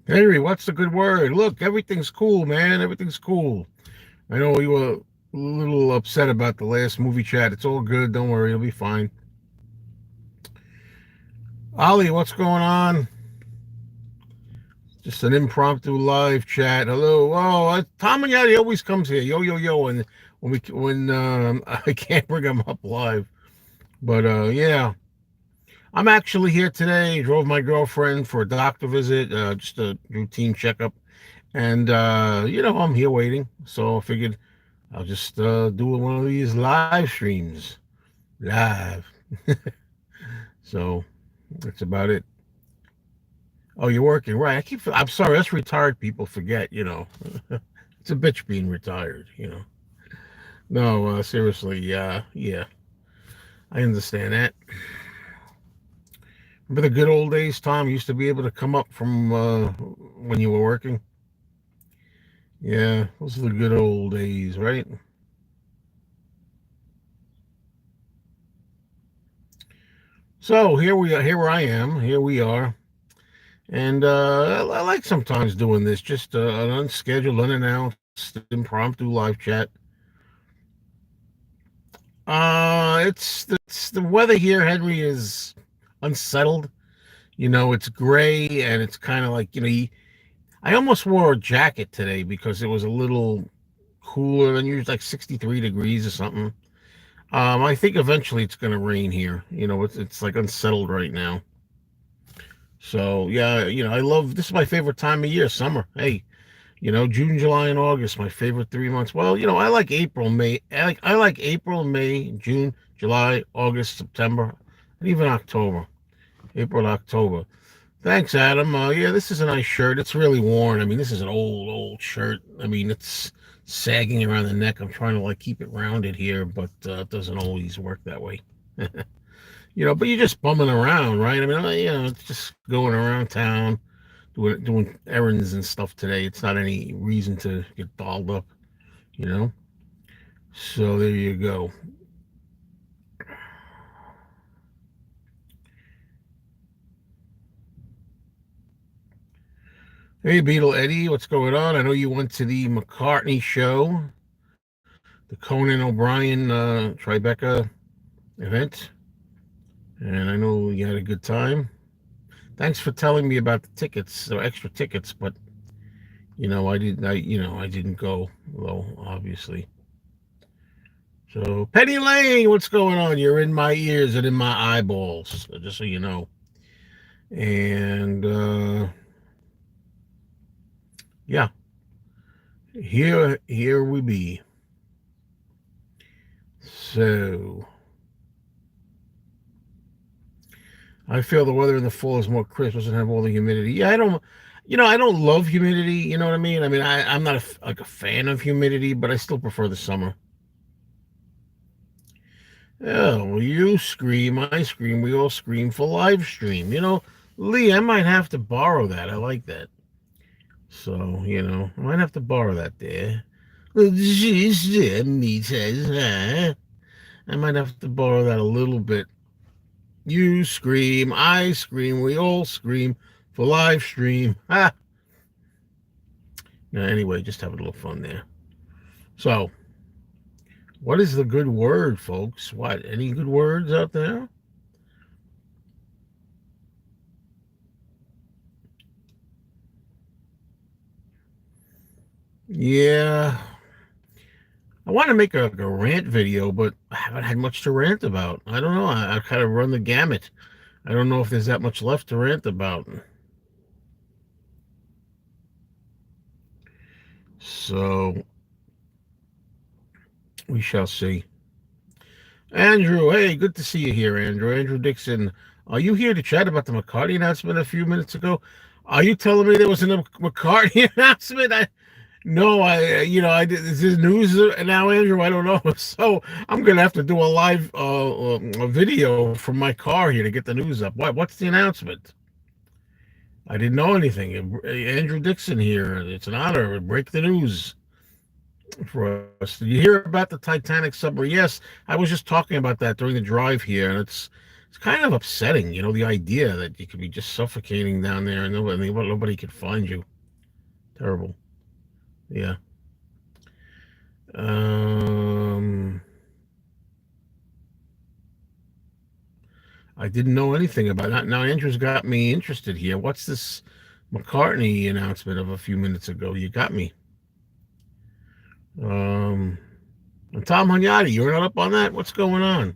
Henry, what's the good word? Look, everything's cool, man. Everything's cool. I know you were a little upset about the last movie chat. It's all good. Don't worry, it'll be fine. Ollie, what's going on? Just an impromptu live chat. Hello. Oh, Tom and Yadi always comes here. Yo, yo, yo. And when I can't bring him up live, but yeah, I'm actually here today. Drove my girlfriend for a doctor visit, just a routine checkup, and I'm here waiting. So I figured I'll just do one of these live streams live. So that's about it. Oh, you're working, right? I'm sorry. Us retired people forget. It's a bitch being retired. No, seriously. Yeah, I understand that. Remember the good old days, Tom? You used to be able to come up from when you were working. Yeah, those are the good old days, right? So here we are. Here I am. Here we are. And I like sometimes doing this, just an unscheduled, unannounced, impromptu live chat. It's the weather here, Henry, is unsettled. It's gray and it's kind of like I almost wore a jacket today because it was a little cooler than usual, like 63 degrees or something. I think eventually it's going to rain here. It's like unsettled right now. So yeah, I love this is my favorite time of year, summer. Hey, June, July, and August, my favorite 3 months. Well, I like April, May. I like April, May, June, July, August, September, and even October. April, October. Thanks, Adam. Yeah, this is a nice shirt. It's really worn. I mean, this is an old shirt. I mean, it's sagging around the neck. I'm trying to like keep it rounded here, but it doesn't always work that way. But you're just bumming around, right? I mean, it's just going around town, doing errands and stuff today. It's not any reason to get dolled up, you know. So there you go. Hey, Beetle Eddie, what's going on? I know you went to the McCartney show, the Conan O'Brien Tribeca event, and I know you had a good time. Thanks for telling me about the tickets, the extra tickets, but I didn't go, though, obviously. So, Penny Lane, what's going on? You're in my ears and in my eyeballs, just so you know. And yeah, here we be. So, I feel the weather in the fall is more crisp, doesn't have all the humidity. Yeah, I don't love humidity. You know what I mean? I mean, I'm not like a fan of humidity, but I still prefer the summer. Oh, well, you scream, I scream, we all scream for live stream. Lee, I might have to borrow that. I like that. So, I might have to borrow that there. I might have to borrow that a little bit. You scream, I scream, we all scream for live stream. Ha! Now, anyway, just have a little fun there. So, what is the good word, folks? What? Any good words out there? Yeah, I want to make a rant video, but I haven't had much to rant about. I don't know. I kind of run the gamut. I don't know if there's that much left to rant about. So we shall see. Andrew, hey, good to see you here, Andrew. Andrew Dixon, are you here to chat about the McCartney announcement a few minutes ago? Are you telling me there was a McCartney announcement? No, I did. Is this news now, Andrew? I don't know. So I'm gonna have to do a live a video from my car here to get the news up. What's the announcement? I didn't know anything. Andrew Dixon here. It's an honor. Break the news for us. Did you hear about the Titanic submarine? Yes, I was just talking about that during the drive here, and it's It's kind of upsetting, the idea that you could be just suffocating down there and nobody could find you. Terrible. Yeah. Um, I didn't know anything about that. Now Andrew's got me interested here. What's this McCartney announcement of a few minutes ago? You got me. Um, and Tom Hunyadi, you're not up on that? What's going on?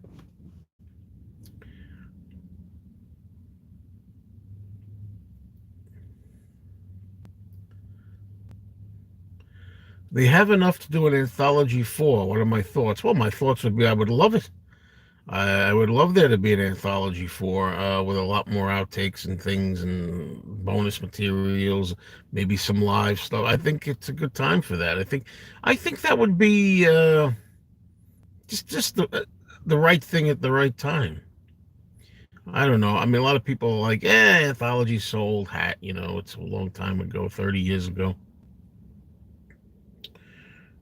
They have enough to do an anthology for. What are my thoughts? Well, my thoughts would be I would love it. I would love there to be an anthology for with a lot more outtakes and things and bonus materials, maybe some live stuff. I think it's a good time for that. I think that would be just the right thing at the right time. I don't know. I mean, a lot of people are like, anthology sold hat. It's a long time ago, 30 years ago.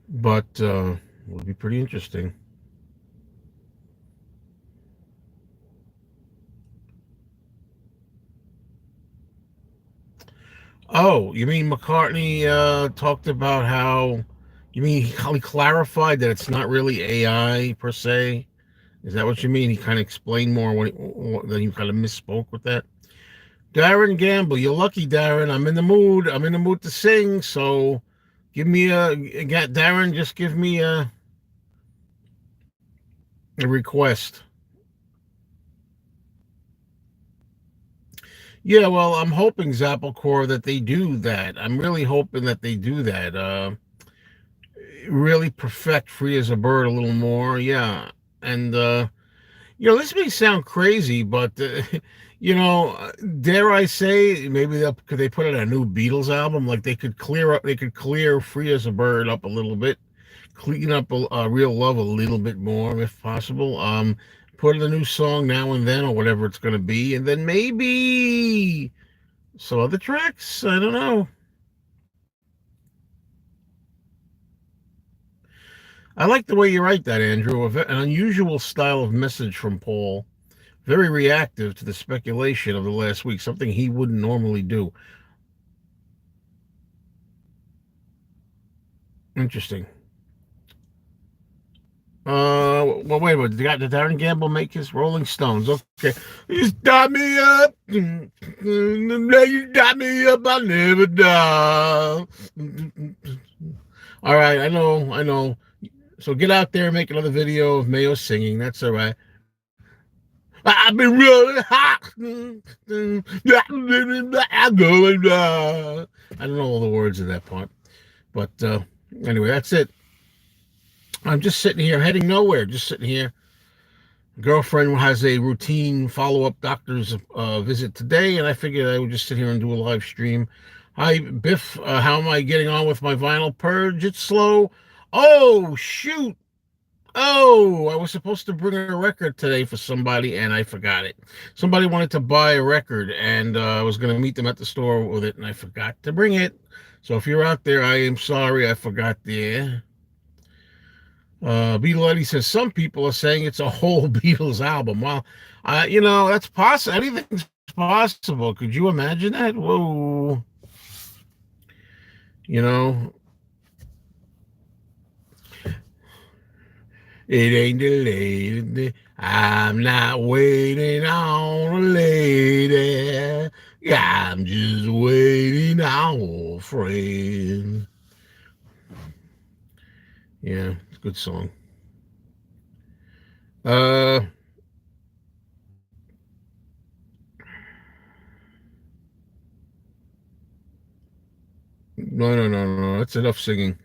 But it would be pretty interesting. Oh, you mean McCartney talked about how? You mean how he clarified that it's not really AI per se? Is that what you mean? He kind of explained more then you kind of misspoke with that. Darren Gamble, you're lucky, Darren. I'm in the mood. I'm in the mood to sing. So, give me Darren. Just give me a request. Yeah, well, I'm hoping Zapplecore that they do that. I'm really hoping that they do that. Really perfect Free as a Bird a little more. Yeah. And this may sound crazy, but dare I say, maybe could they put out a new Beatles album? Like they could clear Free as a Bird up a little bit, clean up Real Love a little bit more if possible. Put in a new song now and then or whatever it's going to be, and then maybe some other tracks. I don't know. I like the way you write that, Andrew. An unusual style of message from Paul. Very reactive to the speculation of the last week, something he wouldn't normally do. Interesting. Well, wait a minute. Did Darren Gamble make his Rolling Stones? Okay. You stop me up. You stop me up. I'll never die. All right. I know. I know. So get out there and make another video of Mayo singing. That's all right. I've been really hot. I'm going down. I don't know all the words of that part. But anyway, that's it. I'm just sitting here, heading nowhere, just sitting here. Girlfriend has a routine follow-up doctor's visit today, and I figured I would just sit here and do a live stream. Hi, Biff. How am I getting on with my vinyl purge? It's slow. Oh, shoot. Oh, I was supposed to bring a record today for somebody, and I forgot it. Somebody wanted to buy a record, and I was going to meet them at the store with it, and I forgot to bring it. So if you're out there, I am sorry I forgot the. Beatle Eddie says some people are saying it's a whole Beatles album. Well, that's possible. Anything's possible. Could you imagine that? Whoa. You know, it ain't the lady. I'm not waiting on a lady. I'm just waiting on a friend. Yeah, it's a good song. No, no, no, no. That's enough singing.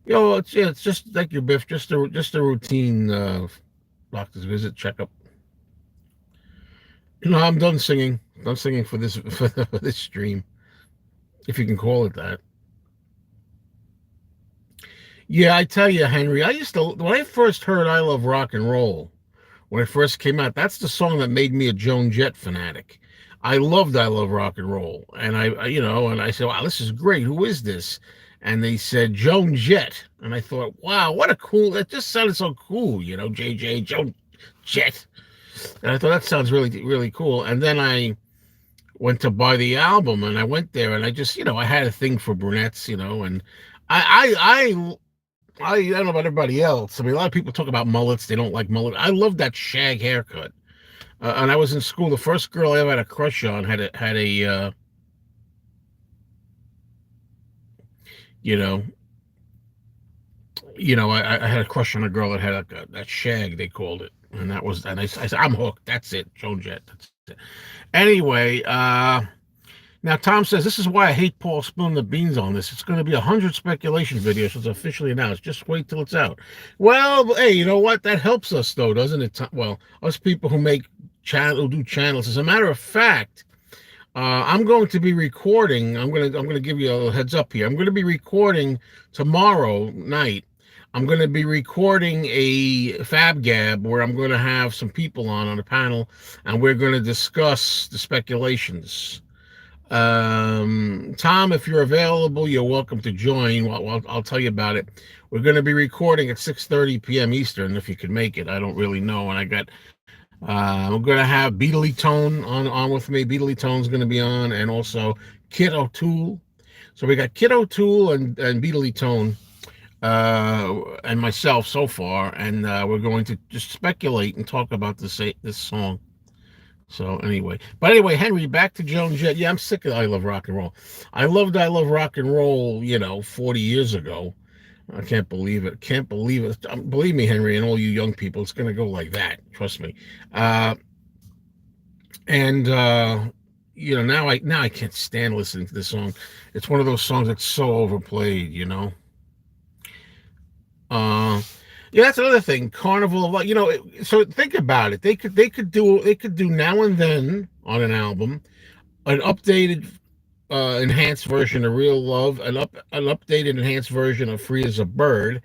It's just like your Biff, just a routine doctor's visit checkup. I'm done singing. Done singing for this for this stream, if you can call it that. Yeah, I tell you, Henry, I used to when I first heard "I Love Rock and Roll" when it first came out. That's the song that made me a Joan Jett fanatic. I loved "I Love Rock and Roll," and I said, "Wow, this is great. Who is this?" And they said Joan Jett, and I thought, "Wow, what a cool! That just sounded so cool, JJ Joan Jett." And I thought that sounds really cool. And then I went to buy the album, and I went there, and I just, I had a thing for brunettes, and I don't know about everybody else. I mean, a lot of people talk about mullets; they don't like mullet. I love that shag haircut. And I was in school. The first girl I ever had a crush on you know, I had a crush on a girl that had that shag, they called it, and I said, I'm hooked. That's it, Joan Jett. That's it. Anyway, now Tom says this is why I hate Paul spilling the beans on this. It's going to be 100 speculation videos. So it's officially announced. Just wait till it's out. Well, hey, you know what? That helps us though, doesn't it? Well, us people who do channels. As a matter of fact, I'm going to be recording. I'm gonna give you a heads up here. I'm going to be recording tomorrow night. I'm going to be recording a Fab Gab where I'm going to have some people on a panel, and we're going to discuss the speculations. Tom, if you're available, you're welcome to join. I'll tell you about it. We're going to be recording at 6:30 p.m. Eastern. If you could make it, I don't really know. And I'm going to have Beatly Tone on with me. Beatly Tone's going to be on, and also Kid O'Toole. So we got Kid O'Toole and Beatly Tone, and myself so far, and we're going to just speculate and talk about this song. So anyway, Henry, back to Joan Jett. Yeah, I'm sick of I Love Rock and Roll. I loved I Love Rock and Roll, 40 years ago. I can't believe it. Can't believe it. Believe me, Henry, and all you young people, it's going to go like that. Trust me. And now I can't stand listening to this song. It's one of those songs that's so overplayed. Uh, yeah, that's another thing. Carnival of Light. So think about it. They could do now and then on an album an updated, enhanced version of Real Love, an updated enhanced version of Free as a Bird.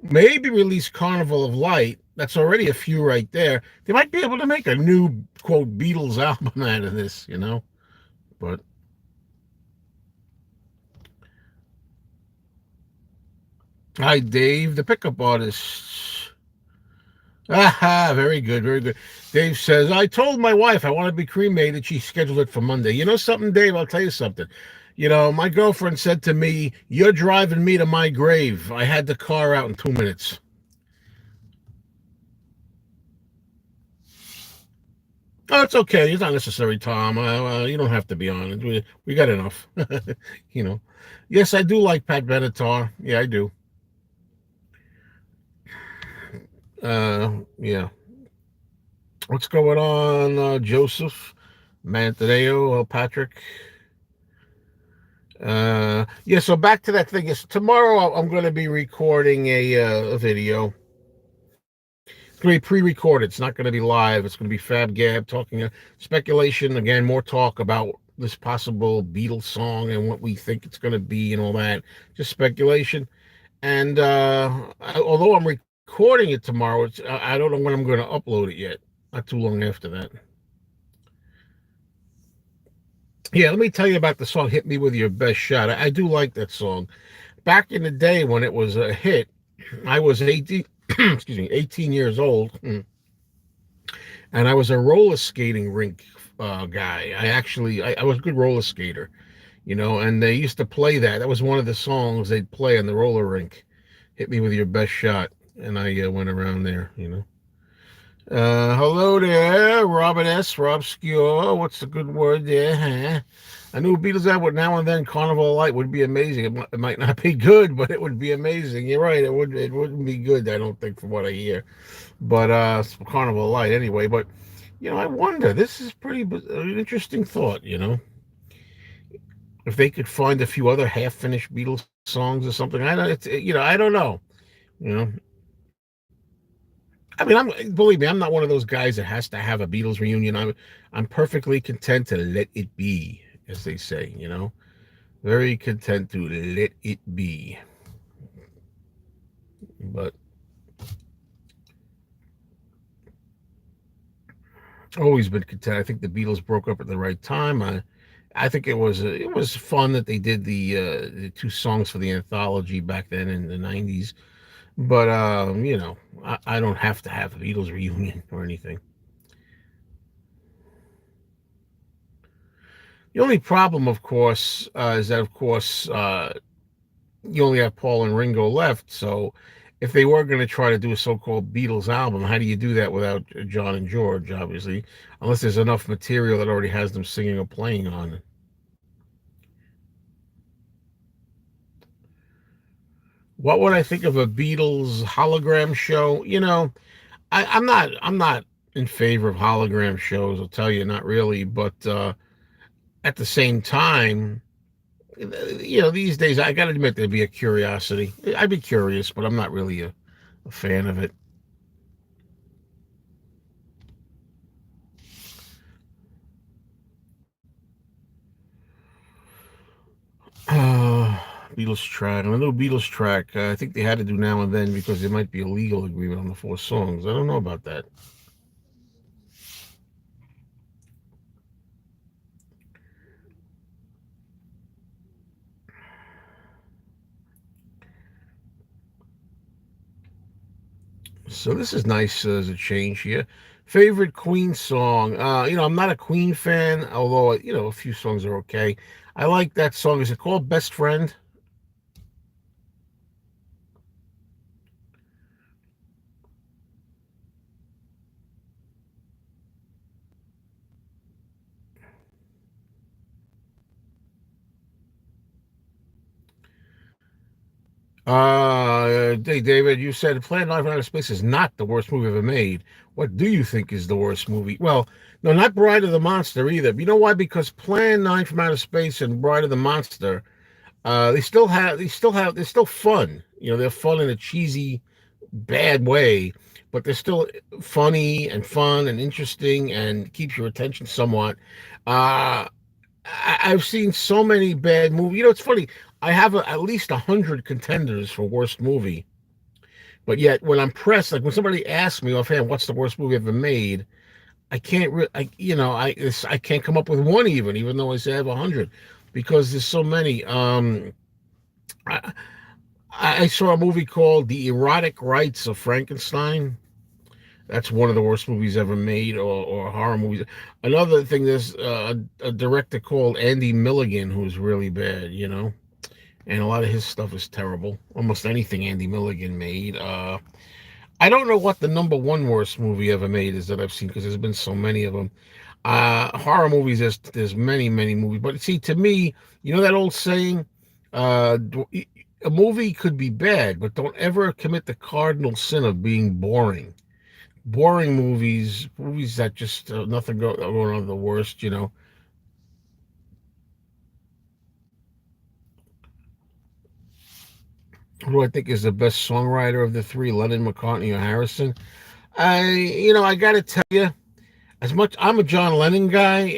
Maybe release Carnival of Light. That's already a few right there. They might be able to make a new quote Beatles album out of this. But hi, Dave, the pickup artist. Aha, very good, very good. Dave says, I told my wife I want to be cremated. She scheduled it for Monday. You know something, Dave? I'll tell you something. My girlfriend said to me, you're driving me to my grave. I had the car out in 2 minutes. Oh, it's okay. It's not necessary, Tom. You don't have to be on it. We got enough. you know. Yes, I do like Pat Benatar. Yeah, I do. Yeah. What's going on, Joseph, Mantaneo, Patrick? Yeah. So back to that thing. Is tomorrow I'm going to be recording a video. It's going to be pre-recorded. It's not going to be live. It's going to be Fab Gab talking, speculation again, more talk about this possible Beatles song and what we think it's going to be and all that. Just speculation. And although I'm recording it tomorrow, I don't know when I'm going to upload it yet. Not too long after that. Yeah, let me tell you about the song "Hit Me with Your Best Shot." I do like that song. Back in the day when it was a hit, I was 18, excuse me, 18 years old, and I was a roller skating rink guy. I was a good roller skater, and they used to play that. That was one of the songs they'd play on the roller rink. Hit me with your best shot, and I went around there. Hello there, Robert S. Rob Obscure. What's the good word there? Huh? I knew Beatles album now and then. Carnival Light would be amazing. It might not be good, but it would be amazing. You're right. It wouldn't be good. I don't think, from what I hear. But Carnival Light anyway. But I wonder. This is pretty an interesting thought. If they could find a few other half-finished Beatles songs or something. I don't. I don't know. You know. I mean, believe me, I'm not one of those guys that has to have a Beatles reunion. I'm perfectly content to let it be, as they say. Very content to let it be. But always been content. I think the Beatles broke up at the right time. I think it was fun that they did the two songs for the anthology back then in the '90s. But I don't have to have a Beatles reunion or anything. The only problem, of course, is that, of course, you only have Paul and Ringo left. So if they were going to try to do a so-called Beatles album, how do you do that without John and George, obviously, unless there's enough material that already has them singing or playing on it. What would I think of a Beatles hologram show? I'm not in favor of hologram shows. I'll tell you, not really. But at the same time, these days I got to admit there'd be a curiosity. I'd be curious, but I'm not really a fan of it. Uh, Beatles track. A little Beatles track. I think they had to do now and then because there might be a legal agreement on the four songs. I don't know about that. So this is nice as a change here. Favorite Queen song? I'm not a Queen fan, although a few songs are okay. I like that song. Is it called Best Friend? Hey David, you said Planet Nine from Outer Space is not the worst movie ever made. What do you think is the worst movie? Well, no, not Bride of the Monster either. You know why? Because Plan 9 from Outer Space and Bride of the Monster, they're still fun. They're fun in a cheesy, bad way, but they're still funny and fun and interesting and keeps your attention somewhat. Uh, I've seen so many bad movies. It's funny. I have at least 100 contenders for worst movie, but yet when I'm pressed, like when somebody asks me offhand, "What's the worst movie ever made?" I can't. I can't come up with one even though I say I have 100, because there's so many. I, I saw a movie called The Erotic Rights of Frankenstein. That's one of the worst movies ever made, or horror movies. Another thing, there's a director called Andy Milligan who's really bad, and a lot of his stuff is terrible. Almost anything Andy Milligan made. I don't know what the number one worst movie ever made is that I've seen, because there's been so many of them. Horror movies, there's many movies, but see, to me, that old saying, uh, a movie could be bad, but don't ever commit the cardinal sin of being boring. Boring movies that just nothing going on, the worst. Who do I think is the best songwriter of the three, Lennon, McCartney, or Harrison? I got to tell you, as much I'm a John Lennon guy.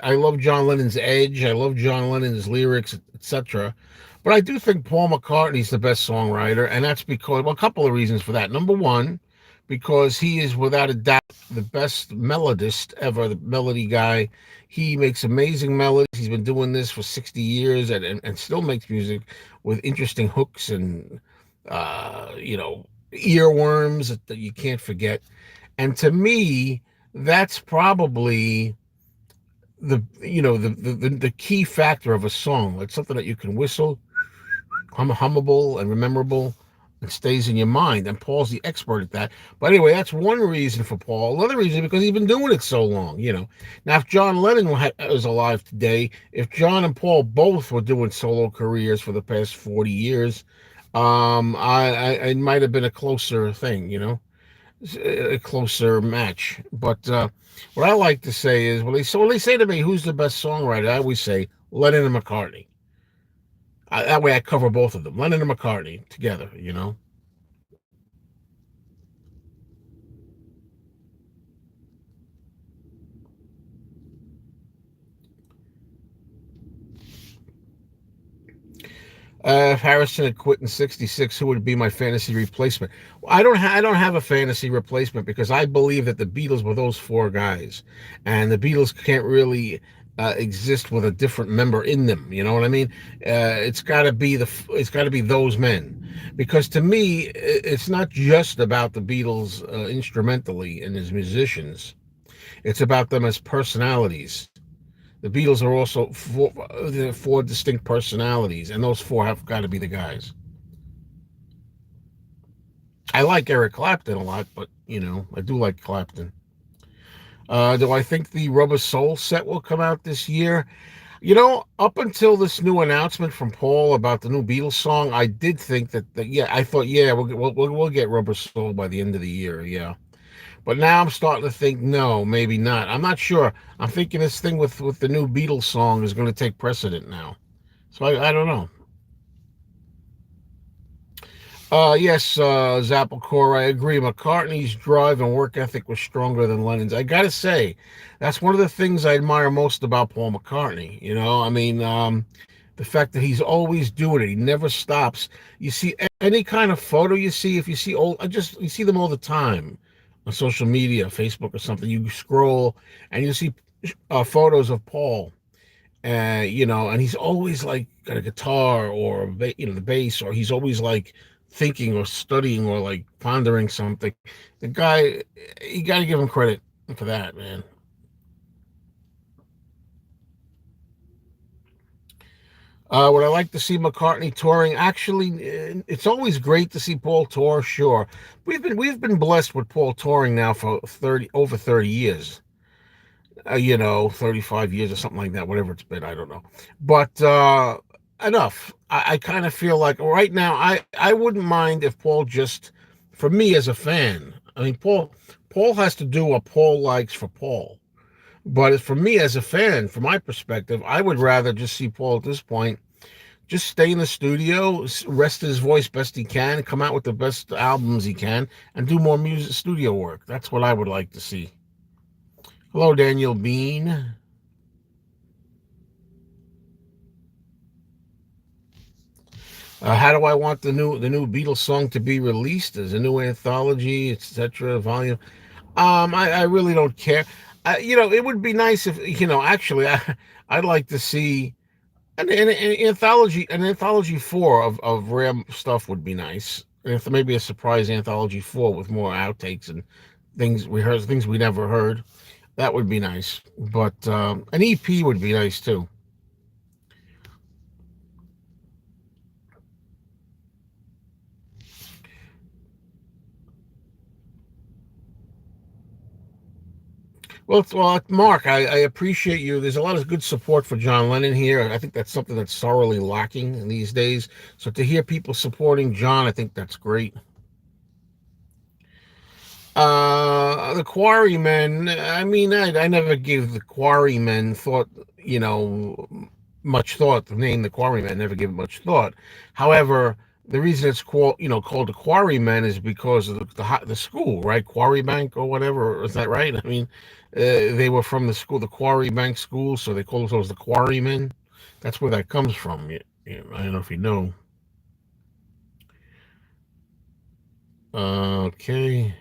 I love John Lennon's edge. I love John Lennon's lyrics, etc. But I do think Paul McCartney's the best songwriter, and that's because, well, a couple of reasons for that. Number one, because he is without a doubt the best melodist ever, the melody guy. He makes amazing melodies. He's been doing this for 60 years and still makes music with interesting hooks and, earworms that you can't forget. And to me, that's probably the key factor of a song. It's something that you can whistle, hummable and memorable, and stays in your mind. And Paul's the expert at that. But anyway, that's one reason for Paul. Another reason, because he's been doing it so long. Now, if John Lennon was alive today, if John and Paul both were doing solo careers for the past 40 years, it might have been a closer thing. A closer match. But what I like to say is, when they say to me, "Who's the best songwriter?" I always say Lennon and McCartney. That way, I cover both of them, Lennon and McCartney together. If Harrison had quit in '66, who would be my fantasy replacement? Well, I don't have a fantasy replacement, because I believe that the Beatles were those four guys, and the Beatles can't really exist with a different member in them. You know what I mean? It's got to be those men, because to me, it's not just about the Beatles instrumentally and as musicians. It's about them as personalities. The Beatles are also four distinct personalities, and those four have got to be the guys. I like Eric Clapton a lot, but I do like Clapton. Do I think the Rubber Soul set will come out this year? Up until this new announcement from Paul about the new Beatles song, I did think that yeah, I thought, yeah, we'll get Rubber Soul by the end of the year, yeah. But now I'm starting to think, no, maybe not. I'm not sure. I'm thinking this thing with the new Beatles song is going to take precedent now. So I don't know. Yes, Zappelcore, I agree. McCartney's drive and work ethic was stronger than Lennon's. I gotta say, that's one of the things I admire most about Paul McCartney. I mean, the fact that he's always doing it, he never stops. You see any kind of photo you see, if you see old, you see them all the time on social media, Facebook or something. You scroll and you see photos of Paul, and he's always like got a guitar or the bass, or he's always like thinking or studying or like pondering something. The guy, you got to give him credit for that, man. Would I like to see McCartney touring? Actually, it's always great to see Paul tour. Sure, we've been blessed with Paul touring now for 30 years. 35 years or something like that, whatever it's been, I don't know. But enough. I kind of feel like right now, I wouldn't mind if Paul just, for me as a fan, I mean, Paul has to do what Paul likes for Paul. But for me as a fan, from my perspective, I would rather just see Paul at this point just stay in the studio, rest his voice best he can, come out with the best albums he can, and do more music studio work. That's what I would like to see. Hello, Daniel Bean. How do I want the new Beatles song to be released as a new anthology, etc. volume? I really don't care. It would be nice if actually, I'd like to see an anthology four of rare stuff would be nice. And if maybe a surprise anthology four with more outtakes and things we never heard, that would be nice. But an EP would be nice too. Well, Mark, I appreciate you. There's a lot of good support for John Lennon here. I think that's something that's sorely lacking in these days. So to hear people supporting John, I think that's great. The Quarrymen. I mean, I never gave the Quarrymen thought, you know, much thought. The name the Quarrymen, I never gave it much thought. However, the reason it's called the Quarrymen is because of the school, right? Quarry Bank or whatever. Is that right? I mean, they were from the school, the Quarry Bank School, so they call themselves the Quarrymen. That's where that comes from. I don't know if you know. Okay.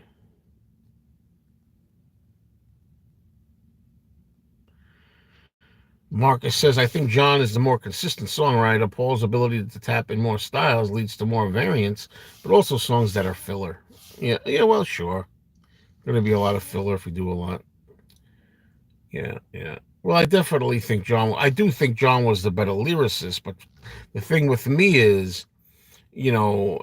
Marcus says, I think John is the more consistent songwriter. Paul's ability to tap in more styles leads to more variants, but also songs that are filler. Yeah, yeah, well, sure. Going to be a lot of filler if we do a lot. Yeah, yeah. Well, I do think John was the better lyricist, but the thing with me is, you know,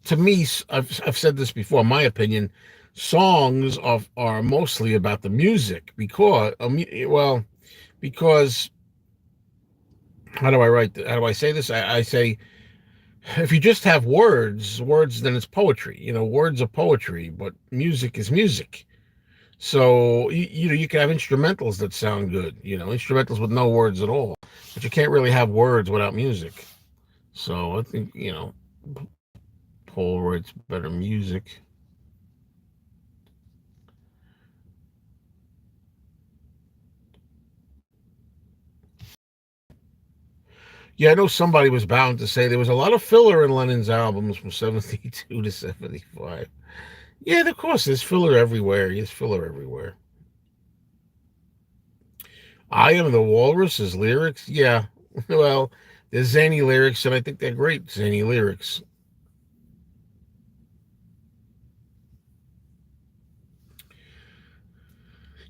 to me, I've said this before, my opinion, songs are mostly about the music because how do I say this? I say, if you just have words, then it's poetry. Words are poetry, but music is music. So you can have instrumentals that sound good. Instrumentals with no words at all, but you can't really have words without music. So I think Paul writes better music. Yeah, I know somebody was bound to say there was a lot of filler in Lennon's albums from 72 to 75. Yeah, of course, there's filler everywhere. There's filler everywhere. I Am the Walrus's lyrics? Yeah. Well, there's zany lyrics, and I think they're great zany lyrics.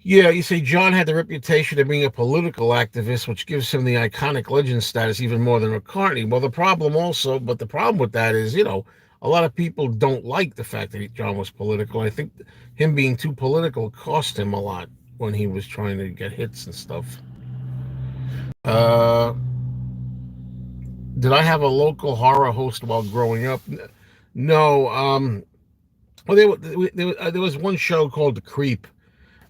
Yeah, you say John had the reputation of being a political activist, which gives him the iconic legend status even more than McCartney. Well, the problem with that is, a lot of people don't like the fact that John was political. I think him being too political cost him a lot when he was trying to get hits and stuff. Uh, did I have a local horror host while growing up? No. Well, there was one show called The Creep.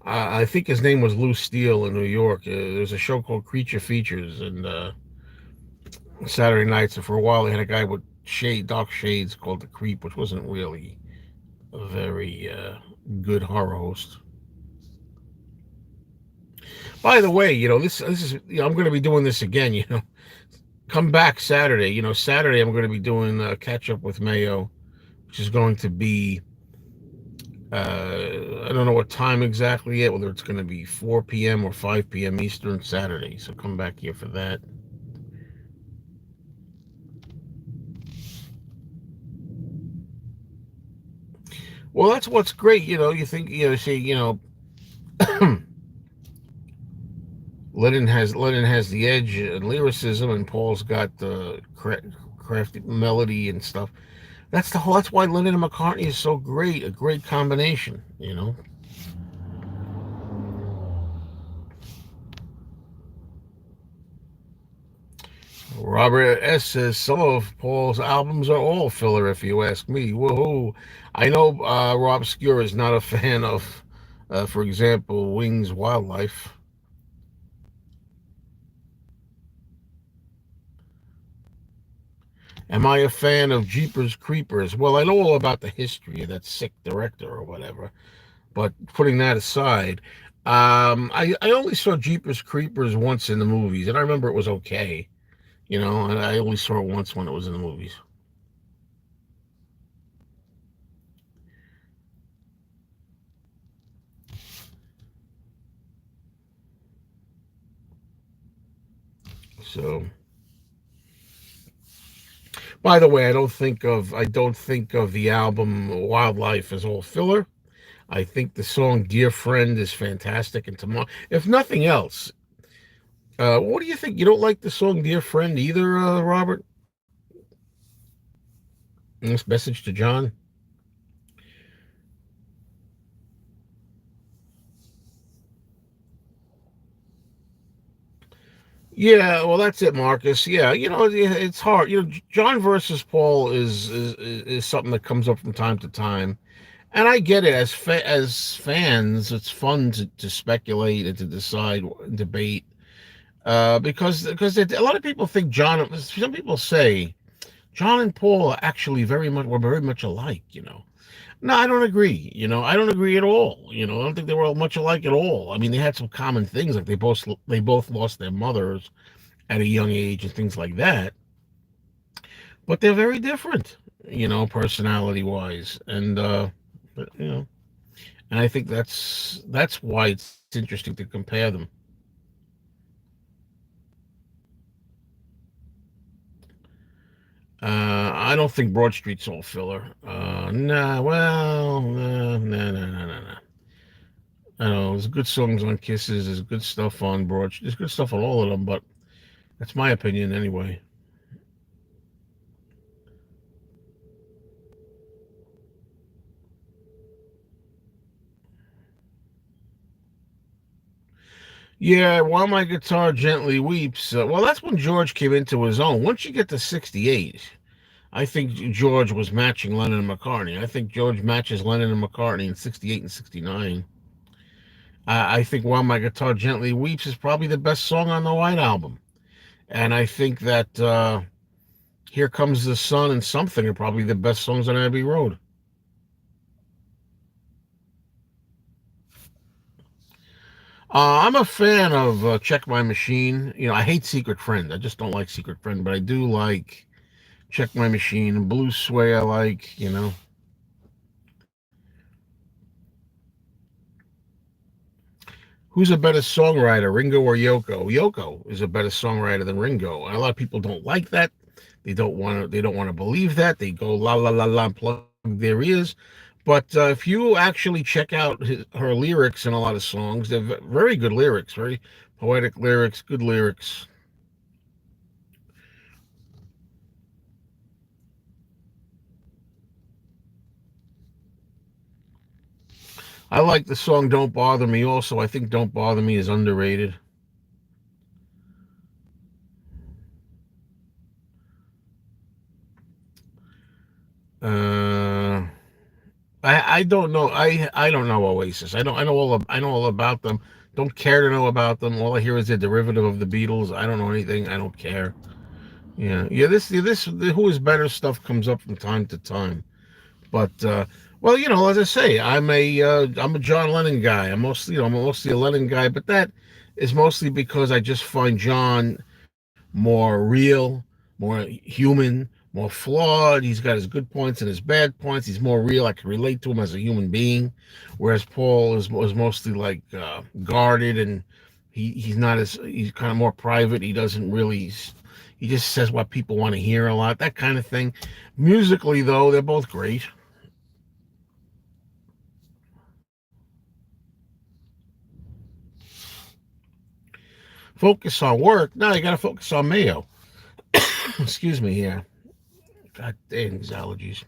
I think his name was Lou Steele in New York. There's a show called Creature Features and Saturday nights, and for a while they had a guy with dark shades called the Creep, which wasn't really a very good horror host. By the way, this is I'm going to be doing this again. Come back Saturday. Saturday I'm going to be doing catch up with Mayo, which is going to be I don't know what time exactly yet, whether it's going to be 4 p.m. or 5 p.m. Eastern Saturday. So come back here for that. Well, that's what's great. You think, see, Lennon has the edge and lyricism, and Paul's got the crafty melody and stuff. That's why Lennon and McCartney is so great, a great combination. Robert S says some of Paul's albums are all filler, if you ask me. Woohoo! I know Rob Scure is not a fan of, for example, Wings Wildlife. Am I a fan of Jeepers Creepers? Well, I know all about the history of that sick director or whatever, but putting that aside, I only saw Jeepers Creepers once in the movies, and I remember it was okay, and I only saw it once when it was in the movies. So, by the way, I don't think of the album Wildlife as all filler. I think the song "Dear Friend" is fantastic, and tomorrow, if nothing else, what do you think? You don't like the song "Dear Friend" either, Robert? This message to John. Yeah, well, that's it, Marcus. Yeah, it's hard. John versus Paul is something that comes up from time to time, and I get it. As fans, it's fun to speculate and to decide, debate, because a lot of people think John. Some people say John and Paul are actually very much alike. No, I don't agree. I don't agree at all. I don't think they were all much alike at all. I mean, they had some common things, like they both lost their mothers at a young age and things like that. But they're very different, personality wise, but, and I think that's why it's interesting to compare them. I don't think Broad Street's all filler. Nah, well, nah, nah, nah, nah, nah, nah. I don't know. There's good songs on Kisses. There's good stuff on Broad. There's good stuff on all of them, but that's my opinion anyway. Yeah, while my guitar gently weeps. Well, that's when George came into his own. Once you get to 68, I think George was matching Lennon and McCartney. I think George matches Lennon and McCartney in 68 and 69. I think While My Guitar Gently Weeps is probably the best song on the White Album. And I think that Here Comes the Sun and Something are probably the best songs on Abbey Road. I'm a fan of Check My Machine. I hate Secret Friend. I just don't like Secret Friend, but I do like Check My Machine. Blue Sway I like. Who's a better songwriter, Ringo or Yoko? Yoko is a better songwriter than Ringo. And a lot of people don't like that. They don't want to believe that. They go la la la la, plug their ears. But if you actually check out her lyrics in a lot of songs, they're very good lyrics, very poetic lyrics, good lyrics. I like the song "Don't Bother Me." Also, I think "Don't Bother Me" is underrated. Uh, I don't know. I don't know Oasis. I know all about them. Don't care to know about them. All I hear is a derivative of the Beatles. I don't know anything. I don't care. Yeah. This the Who Is Better stuff comes up from time to time. But well, as I say, I'm a John Lennon guy. I'm mostly a Lennon guy. But that is mostly because I just find John more real, more human, more flawed. He's got his good points and his bad points. He's more real. I can relate to him as a human being, whereas Paul was mostly like guarded, and he's kind of more private. He doesn't really. He just says what people want to hear a lot, that kind of thing. Musically, though, they're both great. Focus on work. No, you got to focus on Mayo. Excuse me here. God damn these allergies.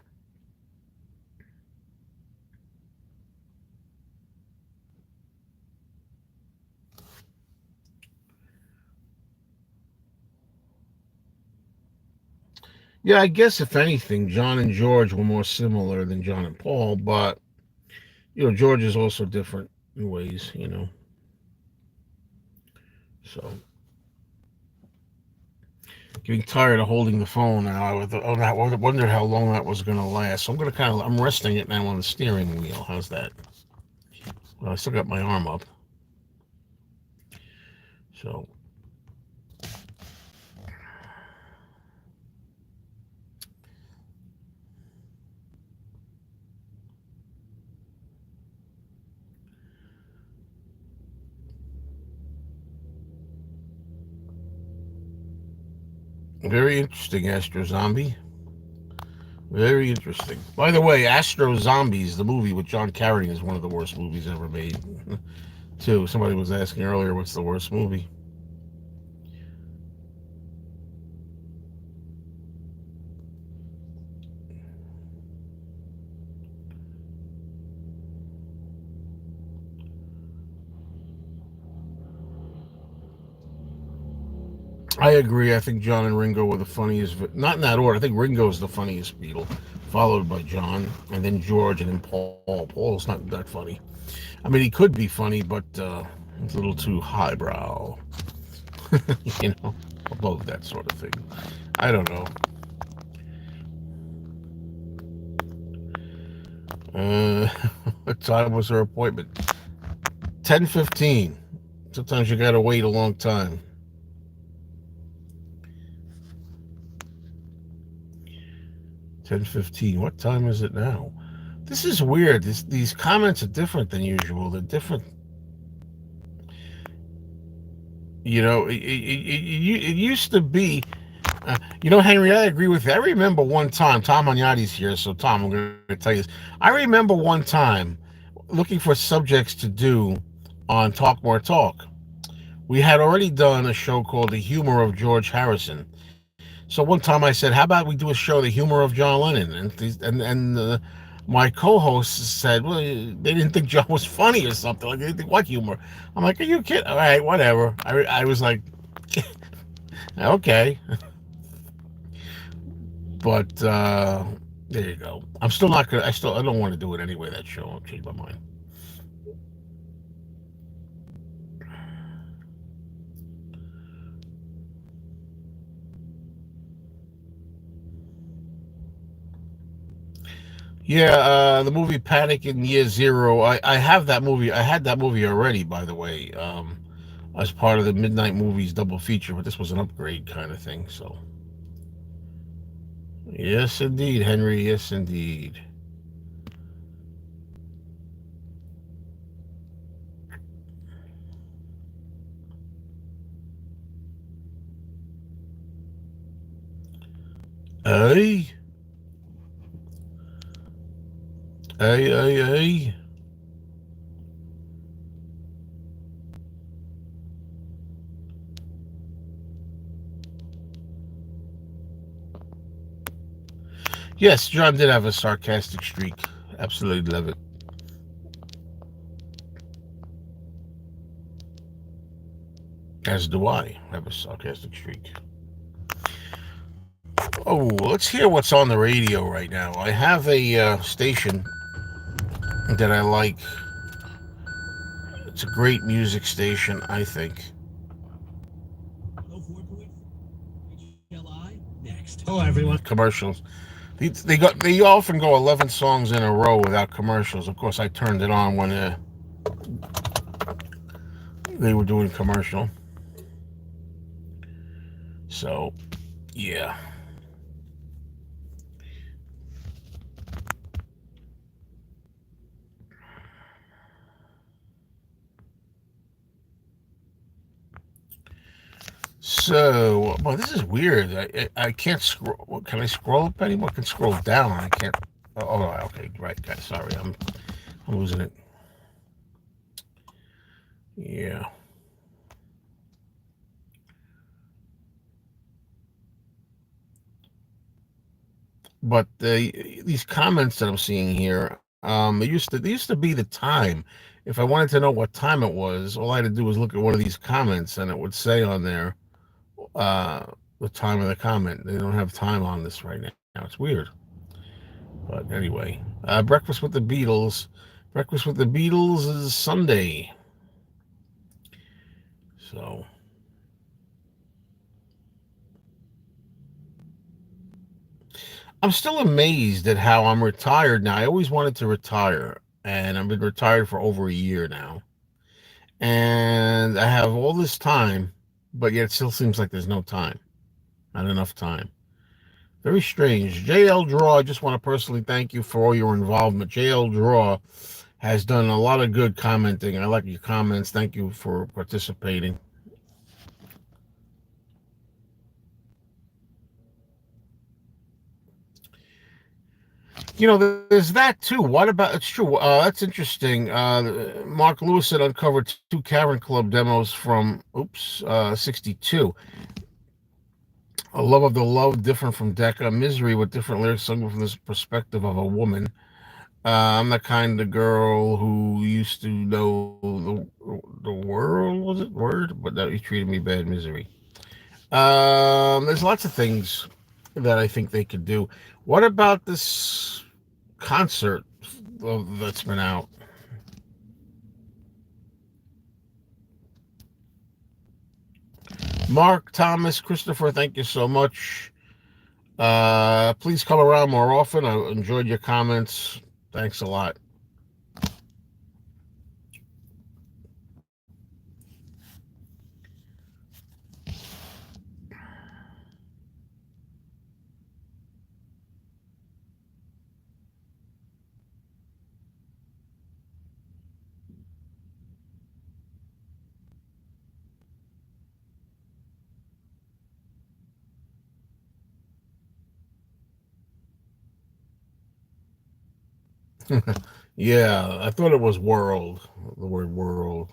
Yeah, I guess if anything, John and George were more similar than John and Paul, but George is also different in ways. So getting tired of holding the phone now. I wondered how long that was going to last. So I'm resting it now on the steering wheel. How's that? Well, I still got my arm up. So very interesting, Astro Zombie. Very interesting. By the way, Astro Zombies, the movie with John Carradine, is one of the worst movies ever made. Too. Somebody was asking earlier, what's the worst movie? I agree. I think John and Ringo were the funniest. Not in that order. I think Ringo's the funniest Beatle, followed by John, and then George, and then Paul. Paul's not that funny. I mean, he could be funny, but it's a little too highbrow. you know, above that sort of thing. I don't know. Uh, what time was her appointment? 10:15. Sometimes you gotta wait a long time. 10:15. What time is it now? This is weird. These comments are different than usual. They're different. It used to be. Henry, I agree with you. I remember one time. Tom Magnati's here, so Tom, I'm going to tell you this. I remember one time looking for subjects to do on Talk More Talk. We had already done a show called The Humor of George Harrison. So one time I said, "How about we do a show, The Humor of John Lennon?" And my co-hosts said, "Well, they didn't think John was funny or something. Like, they didn't think what humor?" I'm like, "Are you kidding? All right, whatever." I was like, "Okay," but there you go. I'm still not gonna. I don't want to do it anyway. That show. I'll change my mind. Yeah, the movie Panic in Year Zero. I have that movie. I had that movie already, by the way, as part of the Midnight Movies double feature. But this was an upgrade kind of thing. So yes, indeed, Henry. Yes, indeed. Hey, Hey, hey, hey. Yes, John did have a sarcastic streak. Absolutely love it. As do I have a sarcastic streak. Oh, let's hear what's on the radio right now. I have a station that I like. It's a great music station, I think. Commercials. They often go 11 songs in a row without commercials. Of course, I turned it on when they were doing commercial. So yeah. So, well, this is weird. I can't scroll. Can I scroll up anymore? I can scroll down. I can't. Oh, okay, right, guys. Sorry, I'm losing it. Yeah, but these comments that I'm seeing here, it used to be the time. If I wanted to know what time it was, all I had to do was look at one of these comments, and it would say on there uh, the time of the comment. They don't have time on this right now. It's weird. But anyway, Breakfast with the Beatles. Breakfast with the Beatles is Sunday. So I'm still amazed at how I'm retired now. I always wanted to retire, and I've been retired for over a year now. And I have all this time, but yet it still seems like there's no time, not enough time. Very strange. JL Draw, I just want to personally thank you for all your involvement. JL Draw has done a lot of good commenting. I like your comments. Thank you for participating. There's that too. What about it's true? That's interesting. Mark Lewis had uncovered two Cavern Club demos from '62. A Love of the Love, different from Decca. Misery with different lyrics sung from this perspective of a woman. I'm the kind of girl who used to know the world, was it word? But that he treated me bad. Misery. There's lots of things that I think they could do. What about this concert that's been out? Mark, Thomas, Christopher, thank you so much. Please come around more often. I enjoyed your comments. Thanks a lot. Yeah, I thought it was world. The word world.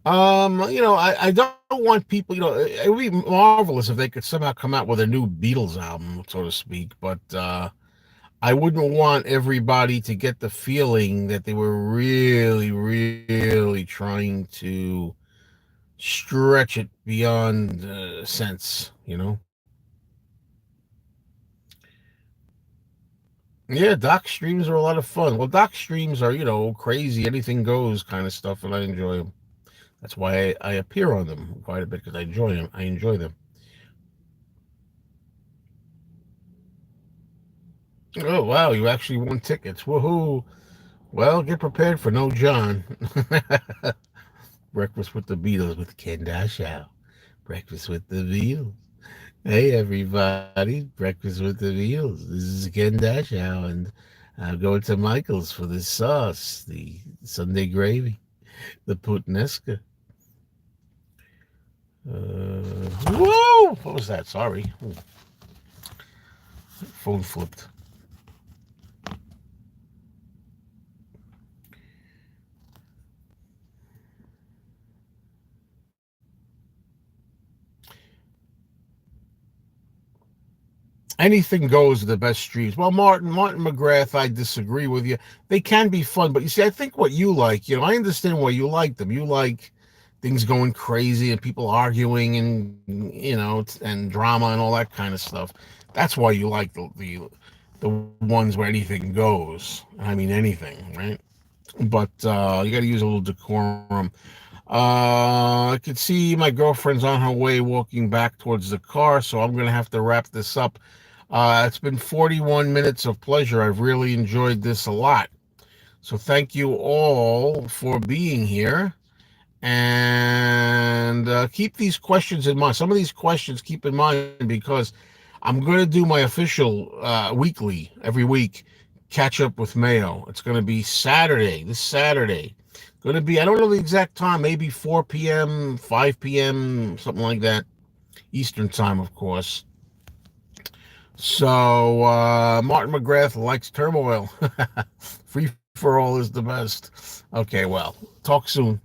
I don't want people. It would be marvelous if they could somehow come out with a new Beatles album, so to speak. But I wouldn't want everybody to get the feeling that they were really, really trying to stretch it beyond sense. Yeah, doc streams are a lot of fun. Well, doc streams are, crazy, anything goes kind of stuff, and I enjoy them. That's why I appear on them quite a bit because I enjoy them. I enjoy them. Oh wow, you actually won tickets! Woohoo! Well, get prepared for no John. Breakfast with the Beatles with Ken Dashow. Breakfast with the Beatles. Hey everybody, Breakfast with the Beatles. This is Ken Dashow, and I'm going to Michael's for the sauce, the Sunday gravy, the puttanesca. Whoa! What was that? Sorry, phone flipped. Anything goes are the best streams. Well, Martin McGrath, I disagree with you. They can be fun, but you see, I think what you like, I understand why you like them. You like things going crazy and people arguing and and drama and all that kind of stuff. That's why you like the ones where anything goes. I mean anything, right? But you got to use a little decorum. I could see my girlfriend's on her way walking back towards the car, so I'm going to have to wrap this up. It's been 41 minutes of pleasure. I've really enjoyed this a lot. So thank you all for being here. And keep these questions in mind. Some of these questions keep in mind because I'm going to do my official weekly, every week, catch up with Mayo. It's going to be this Saturday. Going to be, I don't know the exact time, maybe 4 p.m., 5 p.m., something like that. Eastern time, of course. So, Martin McGrath likes turmoil. Free for all is the best. Okay, well, talk soon.